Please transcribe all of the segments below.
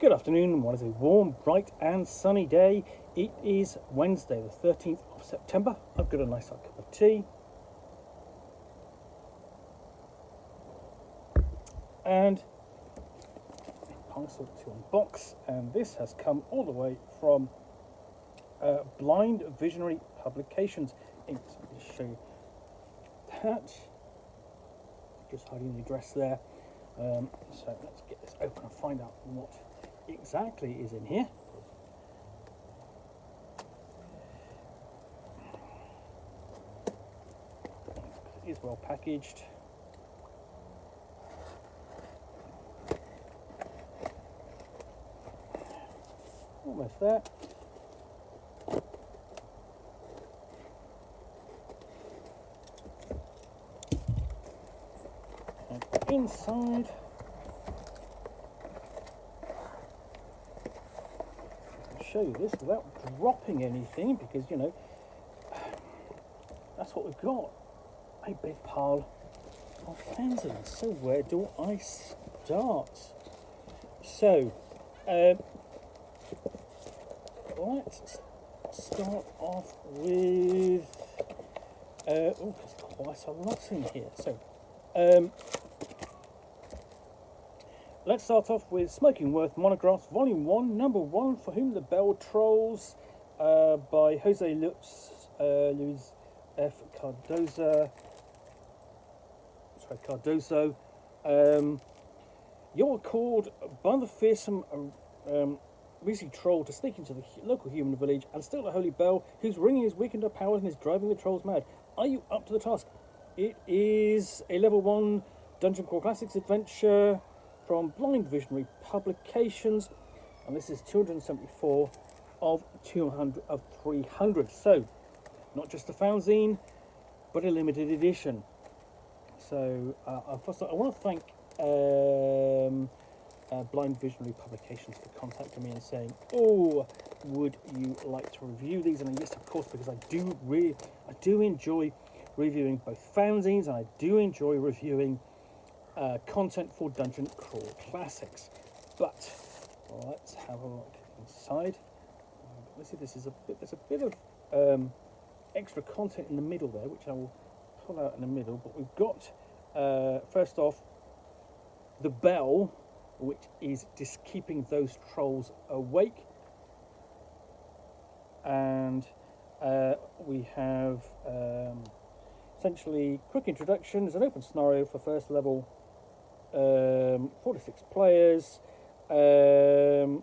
Good afternoon, what is a warm, bright and sunny day. It is Wednesday the 13th of September. I've got a nice hot cup of tea. And a parcel to unbox, and this has come all the way from Blind Visionary Publications. Let me show you that. Just hiding the address there. So let's get this open and find out what exactly is in here. It is well packaged. Almost there. And inside, I'll show you this without dropping anything, because you know that's what we've got. A big pile of fanzines. So where do I start? So let's start off with there's quite a lot in here. So let's start off with Smoking Wyrm Monographs Volume 1, Number 1, For Whom the Bell Trolls, by Jose Luis F. Cardozo. You're called by the fearsome Reezy troll to sneak into the local human village and steal the holy bell, whose ringing has weakened her powers and is driving the trolls mad. Are you up to the task? It is a level 1 Dungeon Crawl Classics adventure from Blind Visionary Publications, and this is 274 of 300. So, not just a fanzine, but a limited edition. So, first of all, I want to thank Blind Visionary Publications for contacting me and saying, "Oh, would you like to review these?" And yes, of course, because I do enjoy reviewing both fanzines, and I do enjoy reviewing content for Dungeon Crawl Classics. But let's have a look inside. Let's see. There's a bit of extra content in the middle there, which I will pull out in the middle. But we've got first off the bell, which is just keeping those trolls awake, and we have essentially quick introduction. There's an open scenario for first level, 4 to 6 players, for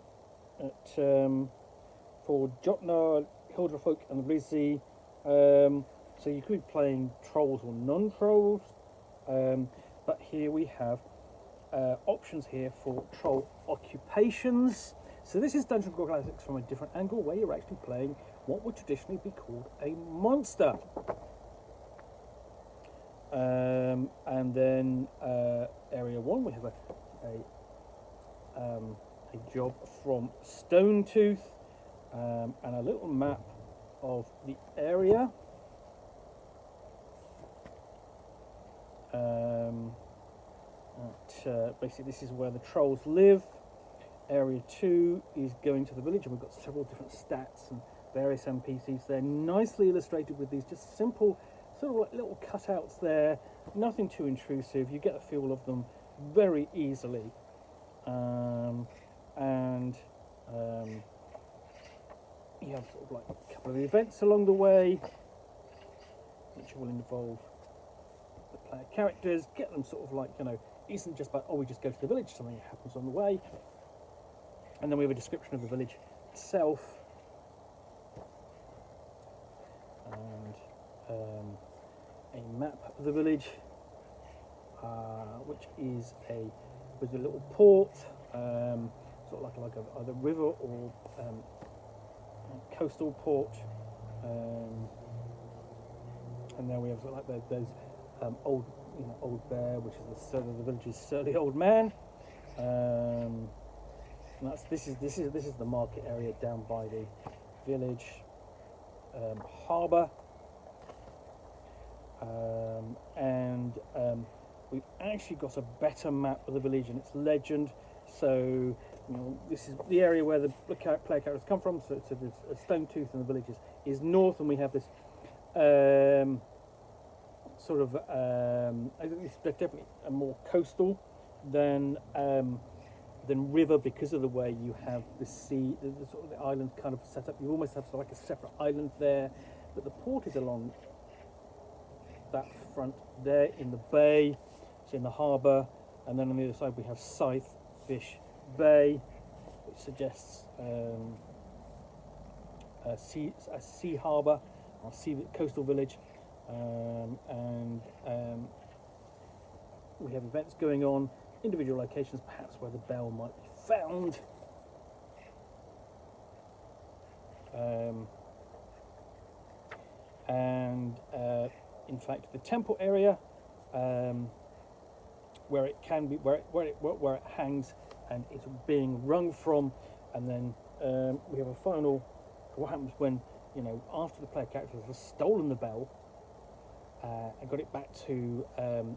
Jotnar, Hildrafolk and Rizzi. So you could be playing trolls or non-trolls, but here we have options here for troll occupations. So this is Dungeon Crawl Classics from a different angle, where you're actually playing what would traditionally be called a monster. And then area 1, we have a job from Stonetooth, and a little map of the area. Basically, this is where the trolls live. Area 2 is going to the village, and we've got several different stats and various NPCs there, nicely illustrated with these just simple sort of like little cutouts there, nothing too intrusive. You get a feel of them very easily, and you have sort of like a couple of events along the way, which will involve the player characters. Get them sort of like, you know, isn't just about, oh, we just go to the village, something happens on the way. And then we have a description of the village itself, and a map of the village, which is with a little port, sort of like a either river or a coastal port, and then we have sort of like those old bear, which is the village's surly old man. And this is the market area down by the village harbour, and we've actually got a better map of the village and its legend. So You know, this is the area where the player characters come from. So there's a Stone Tooth and the villages is north, and we have this sort of. I think it's definitely a more coastal than river, because of the way you have the sea, the sort of the island kind of set up. You almost have sort of like a separate island there, but the port is along that front there in the bay, it's in the harbour, and then on the other side we have Scythe Fish Bay, which suggests a sea harbour or sea coastal village, and we have events going on, individual locations perhaps where the bell might be found. In fact, the temple area, where it can be, where it hangs and it's being wrung from, and then we have a final. What happens when, you know, after the player characters have stolen the bell and got it back to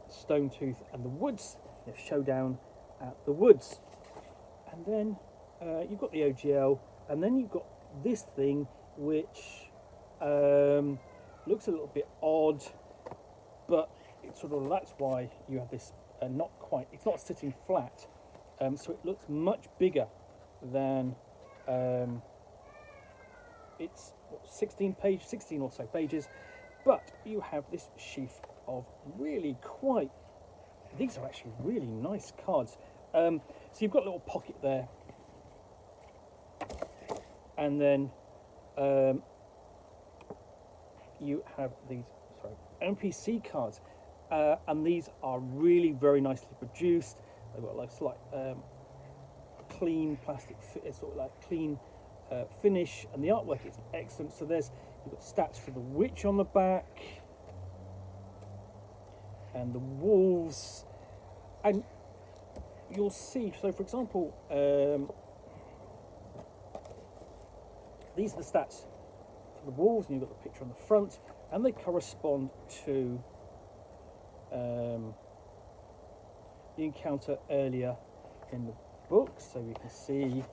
Stone Tooth and the woods? A showdown at the woods, and then you've got the OGL, and then you've got this thing which looks a little bit odd, but it's sort of, that's why you have this not quite, it's not sitting flat, so it looks much bigger than it's 16 or so pages, but you have this sheaf of really quite, these are actually really nice cards. So you've got a little pocket there, and then you have these NPC cards, and these are really very nicely produced. They've got like slight clean plastic, sort of like clean finish, and the artwork is excellent. So you've got stats for the witch on the back, and the wolves, and you'll see, so for example, these are the stats for the wolves, and you've got the picture on the front, and they correspond to the encounter earlier in the book. So you can see, if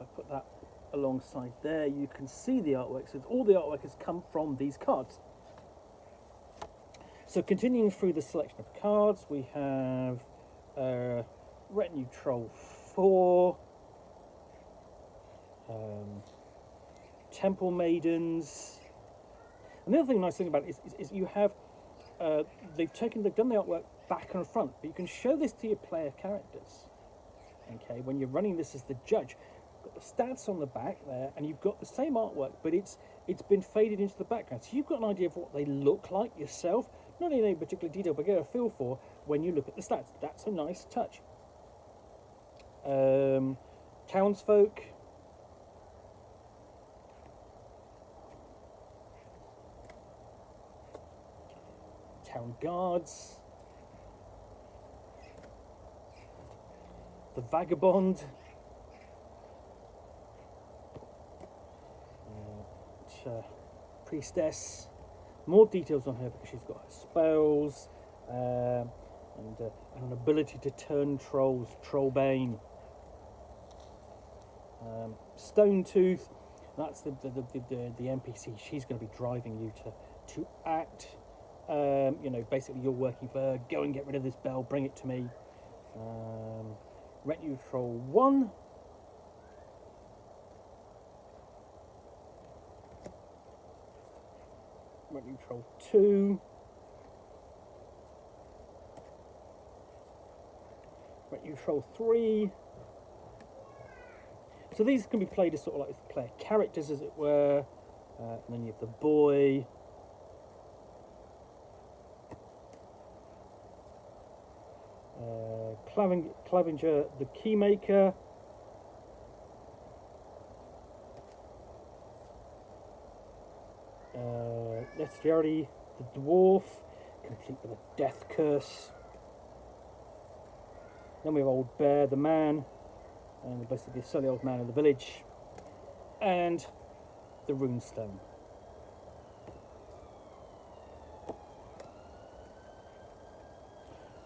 I put that alongside there, you can see the artwork. So all the artwork has come from these cards. So continuing through the selection of cards, we have Retinue Troll 4, Temple Maidens, and the other nice thing about it is you have they've done the artwork back and front, but you can show this to your player characters. Okay, when you're running this as the judge, you've got the stats on the back there, and you've got the same artwork, but it's been faded into the background, so you've got an idea of what they look like yourself. Not in any particular detail, but get a feel for when you look at the stats. That's a nice touch. Townsfolk. Town guards. The vagabond. Priestess. More details on her because she's got her spells and an ability to turn trolls, Trollbane. Stone Tooth, that's the NPC. She's going to be driving you to act. You know, basically you're working for her. Go and get rid of this bell. Bring it to me. Retinue Troll 1. Retinue Troll 2. Retinue Troll 3. So these can be played as sort of like player characters, as it were. And then you have the boy. Clavinger the Keymaker. Lestiari the Dwarf, complete with a death curse. Then we have Old Bear the Man, and basically the silly old man of the village, and the Runestone.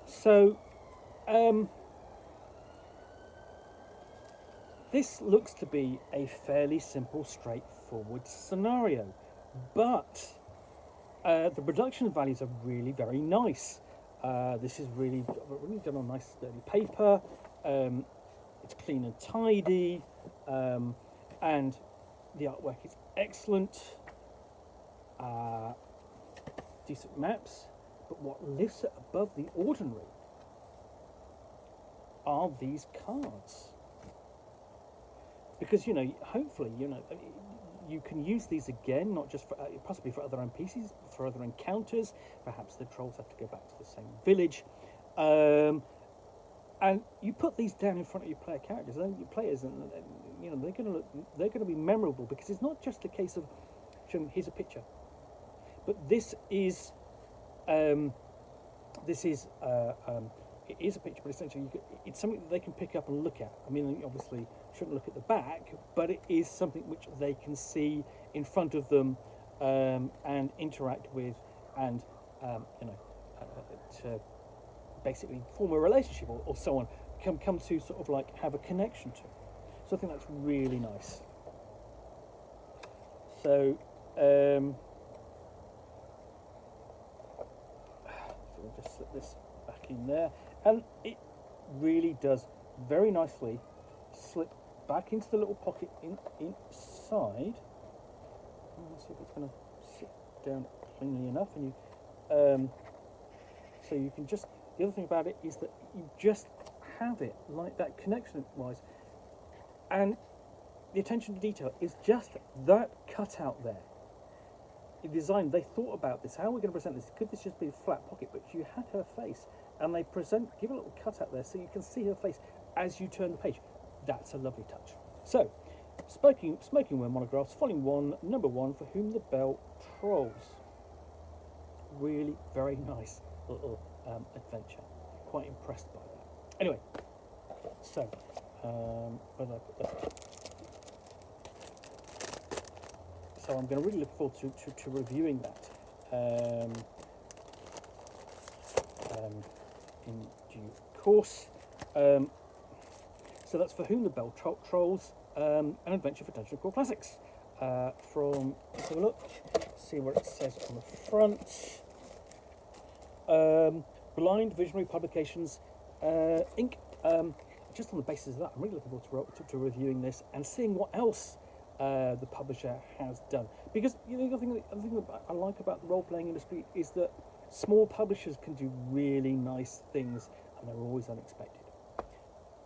So this looks to be a fairly simple, straightforward scenario, but the production values are really very nice. This is really done on nice sturdy paper. It's clean and tidy, and the artwork is excellent. Decent maps, but what lifts it above the ordinary are these cards. Because, you know, hopefully, you know, you can use these again, not just for possibly for other NPCs, for other encounters. Perhaps the trolls have to go back to the same village, and you put these down in front of your player characters, and your players, and you know they're going to be memorable, because it's not just a case of showing here's a picture, but this is it is a picture, but essentially it's something that they can pick up and look at. I mean, obviously shouldn't look at the back, but it is something which they can see in front of them and interact with, and you know, to basically form a relationship, or so on, come to sort of like have a connection to. So I think that's really nice. So we'll just slip this back in there, and it really does very nicely slip back into the little pocket inside. Let's see if it's going to sit down cleanly enough, and you so you can just, the other thing about it is that you just have it like that, connection wise, and the attention to detail is just that cutout there. The design, they thought about this. How are we going to present this? Could this just be a flat pocket? But you had her face, and they give a little cutout there so you can see her face as you turn the page. That's a lovely touch. So, Smoking Wyrm Monographs, Volume 1, Number 1, For Whom the Bell Trolls. Really very nice little adventure. Quite impressed by that. Anyway, so where did I put that? So I'm going to really look forward to reviewing that in due course. So that's For Whom the Bell Trolls, an adventure for Dungeon Core Classics. From, let's have a look, see what it says on the front. Blind Visionary Publications, Inc. Just on the basis of that, I'm really looking forward to reviewing this and seeing what else the publisher has done. Because you know, the other thing that I like about the role-playing industry is that small publishers can do really nice things, and they're always unexpected,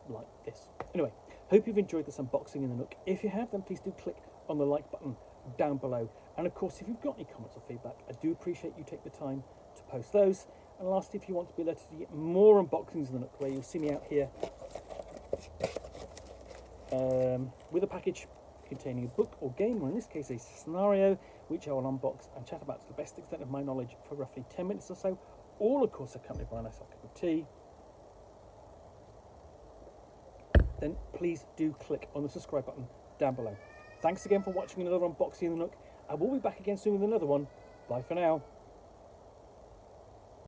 like this. Anyway, hope you've enjoyed this unboxing in the Nook. If you have, then please do click on the like button down below. And of course, if you've got any comments or feedback, I do appreciate you take the time to post those. And lastly, if you want to be alerted to get more unboxings in the Nook, where you'll see me out here with a package containing a book or game, or in this case a scenario, which I will unbox and chat about to the best extent of my knowledge for roughly 10 minutes or so, all of course accompanied by a nice hot cup of tea, then please do click on the subscribe button down below. Thanks again for watching another unboxing in the Nook. I will be back again soon with another one. Bye for now.